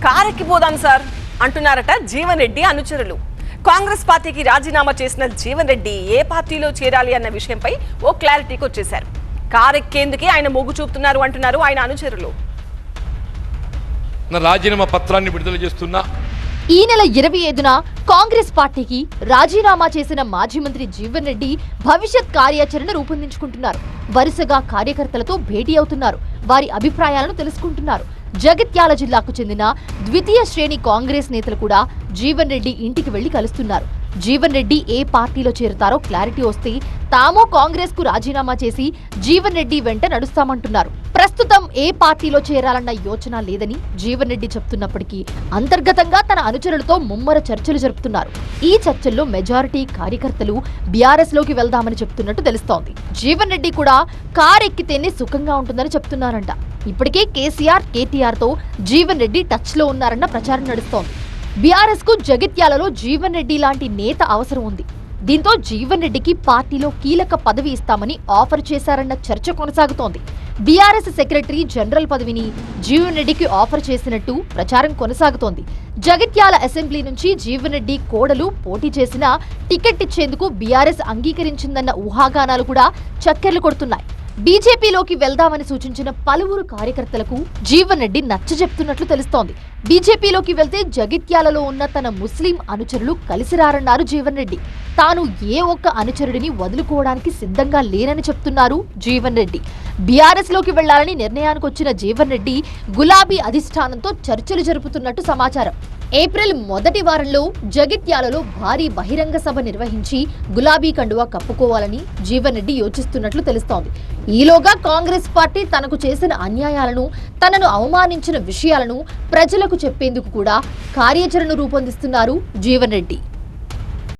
కారెక్కిపోదాం sir అంటున్నారట Jeevan Reddy అనుచరులు. కాంగ్రెస్ పార్టీకి రాజీనామా చేసిన జీవన్ రెడ్డి ఏ పార్టీలో చేరాలి అన్న విషయంపై ఓ క్లారిటీకి వచ్చేశారు. కారెక్కేందుకే ఆయన మొగ్గు చూపుతున్నారు అంటున్నారు ఆయన అనుచరులు. రాజీనామా పత్రాన్ని విడుదల చేస్తున్నా. ఈ నెల 25న కాంగ్రెస్ పార్టీకి రాజీనామా చేసిన మాజీ మంత్రి జీవన్ రెడ్డి భవిష్యత్ కార్యాచరణ రూపొందించుకుంటున్నారు. వరుసగా కార్యకర్తలతో భేటీ అవుతున్నారు. వారి అభిప్రాయాలను తెలుసుకుంటున్నారు. జగిత్యాల జిల్లాకు చెందిన ద్వితీయ శ్రేణి కాంగ్రెస్ నేతలు కూడా జీవన్ రెడ్డి ఇంటికి వెళ్లి కలుస్తున్నారు. జీవన్ రెడ్డి ఏ పార్టీలో చేరుతారో క్లారిటీ వస్తే తాము కాంగ్రెస్ కు రాజీనామా చేసి జీవన్ రెడ్డి వెంట నడుస్తామంటున్నారు. ప్రస్తుతం ఏ పార్టీలో చేరాలన్న యోచన లేదని జీవన్ రెడ్డి చెప్తున్నప్పటికీ అంతర్గతంగా తన అనుచరులతో ముమ్మర చర్చలు జరుపుతున్నారు. ఈ చర్చల్లో మెజారిటీ కార్యకర్తలు బీఆర్ఎస్ లోకి వెళ్దామని చెప్తున్నట్టు తెలుస్తోంది. జీవన్ రెడ్డి కూడా కార్ ఎక్కితేనే సుఖంగా ఉంటుందని చెప్తున్నారంట. ఇప్పటికే కేసీఆర్, కేటీఆర్ తో జీవన్ రెడ్డి టచ్ లో ఉన్నారన్న ప్రచారం నడుస్తోంది. బీఆర్ఎస్ కు జగిత్యాలలో జీవన్ రెడ్డి లాంటి నేత అవసరం ఉంది. దీంతో జీవన్ రెడ్డికి పార్టీలో కీలక పదవి ఇస్తామని ఆఫర్ చేశారన్న చర్చ కొనసాగుతోంది. బీఆర్ఎస్ సెక్రటరీ జనరల్ పదవిని జీవన్ రెడ్డికి ఆఫర్ చేసినట్టు ప్రచారం కొనసాగుతోంది. జగిత్యాల అసెంబ్లీ నుంచి జీవన్ రెడ్డి కోడలు పోటీ చేసినా టికెట్ ఇచ్చేందుకు బీఆర్ఎస్ అంగీకరించిందన్న ఊహాగానాలు కూడా చక్కర్లు కొడుతున్నాయి. బీజేపీలోకి వెళ్దామని సూచించిన పలువురు కార్యకర్తలకు జీవన్ రెడ్డి నచ్చజెప్తున్నట్లు తెలుస్తోంది. బీజేపీలోకి వెళ్తే జగిత్యాలలో ఉన్న తన ముస్లిం అనుచరులు కలిసిరారన్నారు జీవన్ రెడ్డి. తాను ఏ ఒక్క అనుచరుడిని వదులుకోవడానికి సిద్ధంగా లేనని చెప్తున్నారు జీవన్ రెడ్డి. బీఆర్ఎస్ లోకి వెళ్లాలని నిర్ణయానికి వచ్చిన జీవన్ రెడ్డి గులాబీ అధిష్టానంతో చర్చలు జరుపుతున్నట్టు సమాచారం. ఏప్రిల్ మొదటి వారంలో జగిత్యాలలో భారీ బహిరంగ సభ నిర్వహించి గులాబీ కండువా కప్పుకోవాలని జీవన్ రెడ్డి యోచిస్తున్నట్లు తెలుస్తోంది. ఈలోగా కాంగ్రెస్ పార్టీ తనకు చేసిన అన్యాయాలను, తనను అవమానించిన విషయాలను ప్రజలకు చెప్పేందుకు కూడా కార్యాచరణ రూపొందిస్తున్నారు జీవన్ రెడ్డి.